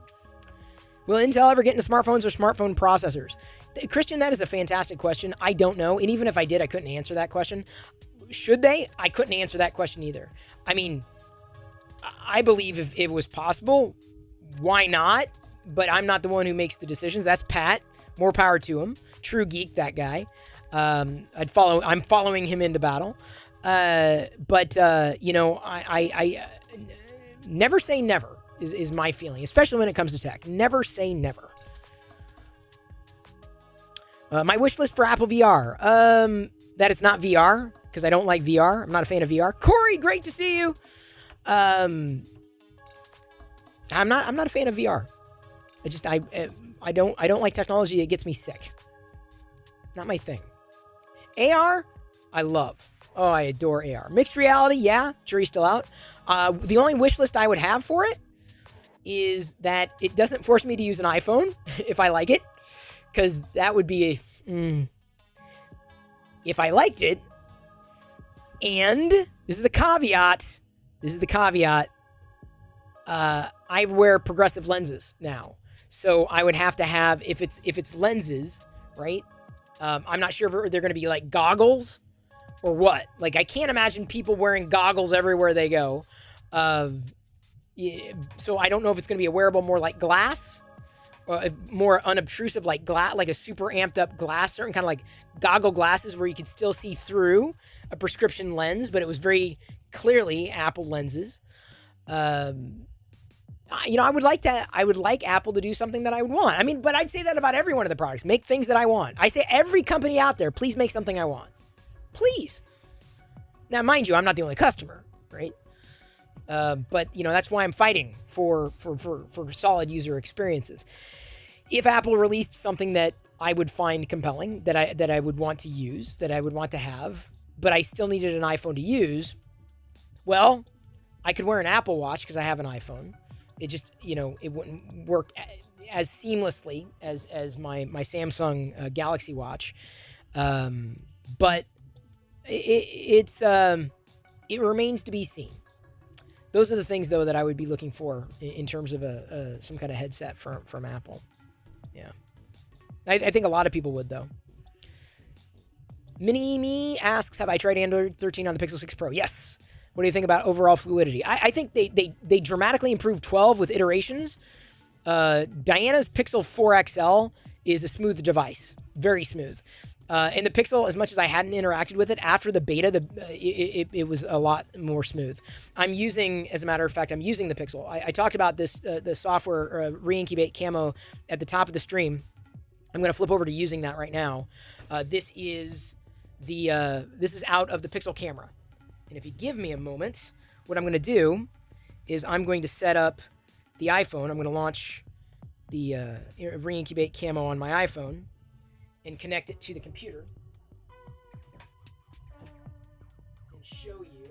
Will Intel ever get into smartphones or smartphone processors? Christian, that is a fantastic question. I don't know. And even if I did, I couldn't answer that question. Should they? I couldn't answer that question either. I mean, I believe if it was possible, why not? But I'm not the one who makes the decisions. That's Pat. More power to him. True geek, that guy. I'm following him into battle. I never say never. Is my feeling, especially when it comes to tech. Never say never. My wish list for Apple VR. That it's not VR, because I don't like VR. I'm not a fan of VR. Corey, great to see you. I'm not a fan of VR. I don't like technology that gets me sick. Not my thing. AR, I love. Oh, I adore AR. Mixed reality, yeah. Jury's still out. The only wish list I would have for it is that it doesn't force me to use an iPhone if I like it, because that would be if I liked it. And this is the caveat. I wear progressive lenses now, so I would have to have if it's lenses, right? I'm not sure if they're going to be like goggles or what. Like, I can't imagine people wearing goggles everywhere they go. So I don't know if it's going to be a wearable more like glass, or more unobtrusive like glass, like a super amped up glass, certain kind of like goggle glasses where you could still see through a prescription lens, but it was very clearly Apple lenses. I would like Apple to do something that I would want. I mean, but I'd say that about every one of the products. Make things that I want. I say every company out there, please make something I want. Please. Now, mind you, I'm not the only customer, right? But that's why I'm fighting for solid user experiences. If Apple released something that I would find compelling, that I would want to use, that I would want to have, but I still needed an iPhone to use, well, I could wear an Apple Watch because I have an iPhone. It just, it wouldn't work as seamlessly as my Samsung Galaxy Watch. But it remains to be seen. Those are the things, though, that I would be looking for in terms of some kind of headset from Apple. Yeah. I think a lot of people would, though. Mini-Me asks, have I tried Android 13 on the Pixel 6 Pro? Yes. What do you think about overall fluidity? I think they dramatically improved 12 with iterations. Diana's Pixel 4 XL is a smooth device, very smooth. And the Pixel, as much as I hadn't interacted with it after the beta, it was a lot more smooth. I'm using, as a matter of fact, I'm using the Pixel. I talked about this the software re-incubate camo at the top of the stream. I'm going to flip over to using that right now. This is out of the Pixel camera. And if you give me a moment, what I'm going to do is I'm going to set up the iPhone. I'm going to launch the re-incubate camo on my iPhone and connect it to the computer and show you.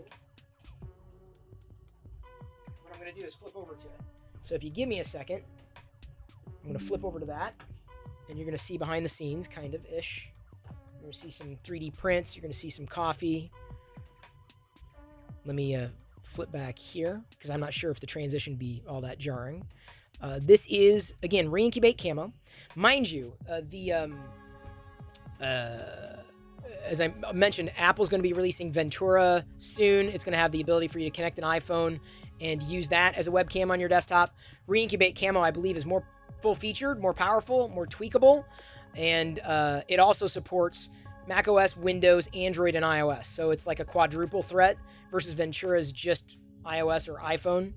What I'm going to do is flip over to it. So if you give me a second, I'm going to flip over to that, and you're going to see behind the scenes, kind of ish. You're going to see some 3D prints. You're going to see some coffee. Let me flip back here because I'm not sure if the transition be all that jarring. This is, again, re-incubate camo. Mind you, as I mentioned, Apple's going to be releasing Ventura soon. It's going to have the ability for you to connect an iPhone and use that as a webcam on your desktop. Re-incubate camo, I believe, is more full-featured, more powerful, more tweakable, and it also supports macOS, Windows, Android, and iOS. So it's like a quadruple threat versus Ventura's just iOS or iPhone.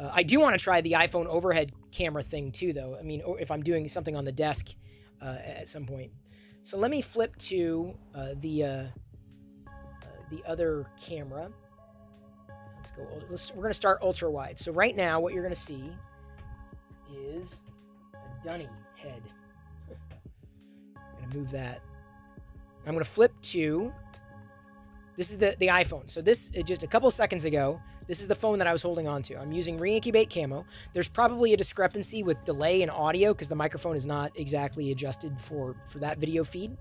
I do want to try the iPhone overhead camera thing too, though. I mean, if I'm doing something on the desk at some point. So let me flip to the other camera. Let's go. We're going to start ultra wide. So right now, what you're going to see is a dunny head. I'm going to move that. I'm going to flip to. This is the iPhone. So this, just a couple seconds ago, this is the phone that I was holding on to. I'm using re-incubate camo. There's probably a discrepancy with delay in audio because the microphone is not exactly adjusted for that video feed.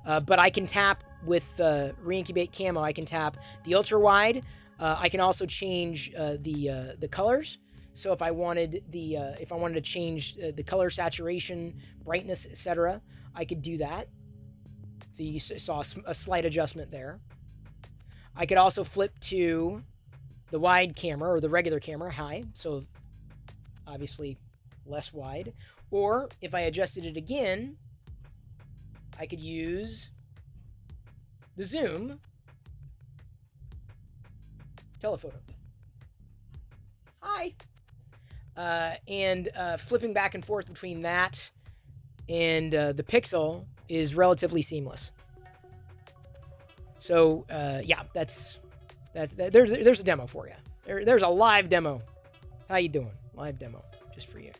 But I can tap with re-incubate camo. I can tap the ultra wide. I can also change the colors. So if I wanted to change the color saturation, brightness, etc., I could do that. So you saw a slight adjustment there. I could also flip to the wide camera or the regular camera, high, so obviously less wide. Or if I adjusted it again, I could use the zoom telephoto. Hi. And flipping back and forth between that and the Pixel is relatively seamless. So yeah, there's a demo for you. There's a live demo. How you doing? Live demo, just for you.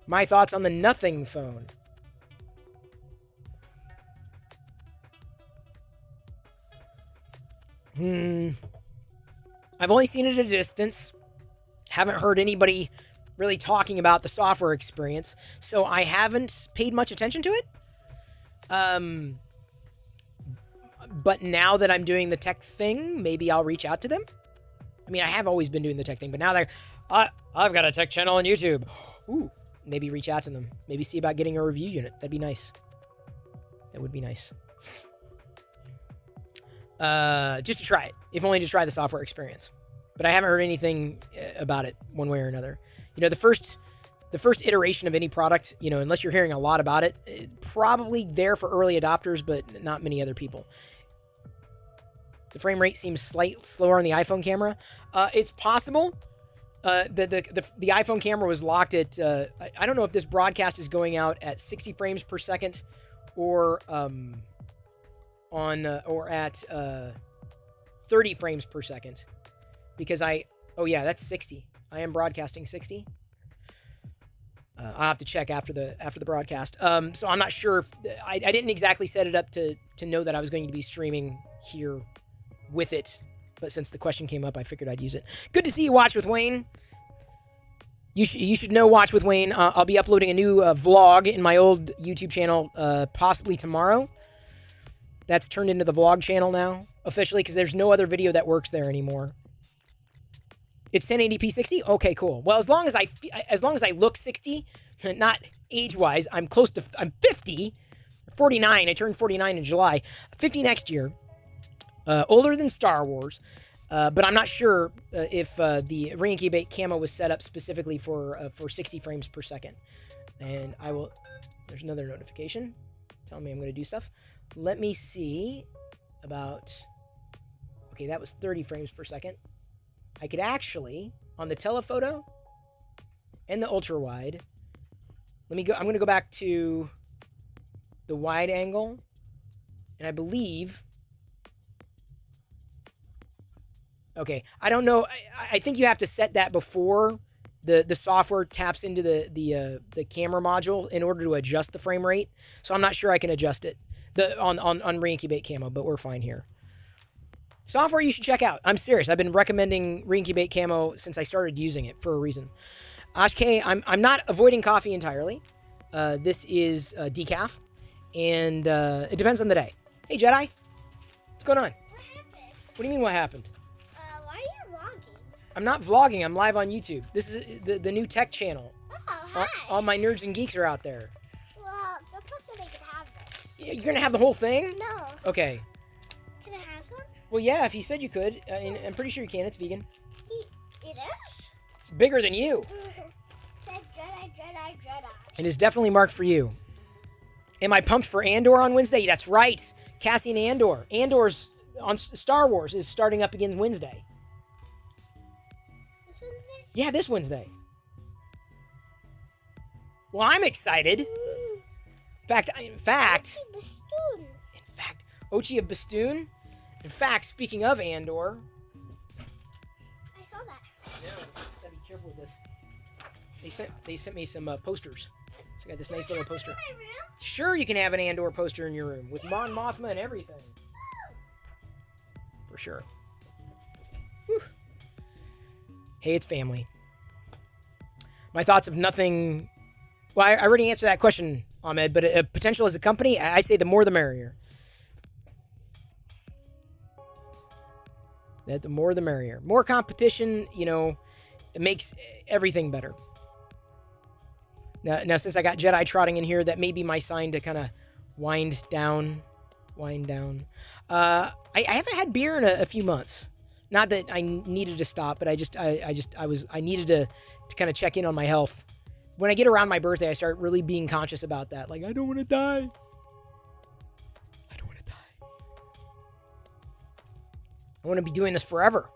My thoughts on the Nothing phone. I've only seen it at a distance. Haven't heard anybody really talking about the software experience, so I haven't paid much attention to it. But now that I'm doing the tech thing, maybe I'll reach out to them. I mean, I have always been doing the tech thing, but now I've got a tech channel on YouTube. Ooh, maybe reach out to them. Maybe see about getting a review unit. That'd be nice. That would be nice. Just to try it, if only to try the software experience. But I haven't heard anything about it one way or another. You know, the first iteration of any product, you know, unless you're hearing a lot about it, probably there for early adopters, but not many other people. The frame rate seems slightly slower on the iPhone camera. It's possible. The iPhone camera was locked at, I don't know if this broadcast is going out at 60 frames per second or at 30 frames per second, because oh yeah, that's 60. I am broadcasting 60. I'll have to check after the broadcast. So I'm not sure if, I didn't exactly set it up to know that I was going to be streaming here with it, but since the question came up, I figured I'd use it. Good to see you, Watch with Wayne. You should know Watch with Wayne. I'll be uploading a new vlog in my old YouTube channel possibly tomorrow. That's turned into the vlog channel now, officially, because there's no other video that works there anymore. It's 1080p 60? Okay, cool. Well, as long as I look 60, not age-wise, I'm 50, 49. I turned 49 in July. 50 next year. older than Star Wars, but I'm not sure if the re-incubate camo was set up specifically for 60 frames per second. And I will... There's another notification telling me I'm going to do stuff. Let me see about... Okay, that was 30 frames per second. I could actually, on the telephoto and the ultra-wide... Let me go... I'm going to go back to the wide angle. And I believe... Okay, I don't know. I think you have to set that before the software taps into the camera module in order to adjust the frame rate. So I'm not sure I can adjust it on re-incubate camo, but we're fine here. Software you should check out. I'm serious. I've been recommending re-incubate camo since I started using it for a reason. Ashk, I'm not avoiding coffee entirely. This is decaf, and it depends on the day. Hey Jedi, what's going on? What happened? What do you mean what happened? Why are you vlogging? I'm not vlogging. I'm live on YouTube. This is the new tech channel. Oh, hi. All my nerds and geeks are out there. Well, the person they could have this. You're gonna have the whole thing? No. Okay. Can I have some? Well, yeah. If you said you could, I'm pretty sure you can. It's vegan. It is? It's bigger than you. Said Jedi. It is definitely marked for you. Am I pumped for Andor on Wednesday? That's right. Cassian Andor. Andor's on Star Wars is starting up again Wednesday. This Wednesday? Yeah, this Wednesday. Well, I'm excited. In fact, Ochi of Bastoon. In fact, speaking of Andor, I saw that. yeah, gotta be careful with this. They sent me some posters. So I got this nice little poster. In my room? Sure, you can have an Andor poster in your room with Mon Mothma and everything. For sure. Whew. Hey, it's family. My thoughts of nothing... Well, I already answered that question, Ahmed, but potential as a company, I say the more the merrier. The more the merrier. More competition, you know, it makes everything better. Now, since I got Jedi trotting in here, that may be my sign to kind of wind down. I haven't had beer in a few months. Not that I needed to stop, but I needed to kind of check in on my health. When I get around my birthday, I start really being conscious about that. Like, I don't want to die. I want to be doing this forever.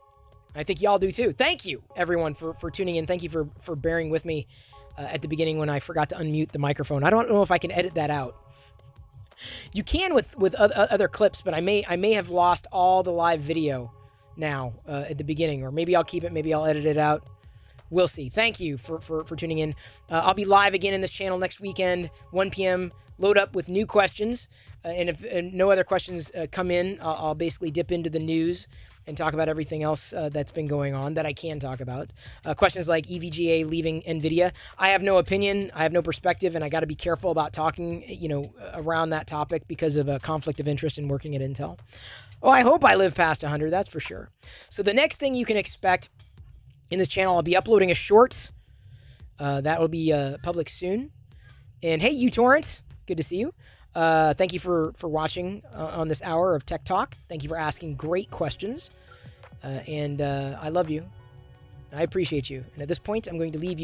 I think y'all do too. Thank you, everyone, for tuning in. Thank you for bearing with me at the beginning when I forgot to unmute the microphone. I don't know if I can edit that out. You can with other clips, but I may have lost all the live video now at the beginning, or maybe I'll keep it, maybe I'll edit it out. We'll see. Thank you for tuning in. I'll be live again in this channel next weekend, 1 p.m. Load up with new questions, and if no other questions come in, I'll basically dip into the news and talk about everything else that's been going on that I can talk about. Questions like EVGA leaving NVIDIA. I have no opinion, I have no perspective, and I got to be careful about talking, around that topic because of a conflict of interest in working at Intel. Oh, I hope I live past 100, that's for sure. So the next thing you can expect in this channel, I'll be uploading a short. That will be public soon. And hey, uTorrent, good to see you. Thank you for watching on this hour of Tech Talk. Thank you for asking great questions. And I love you. I appreciate you. And at this point, I'm going to leave you.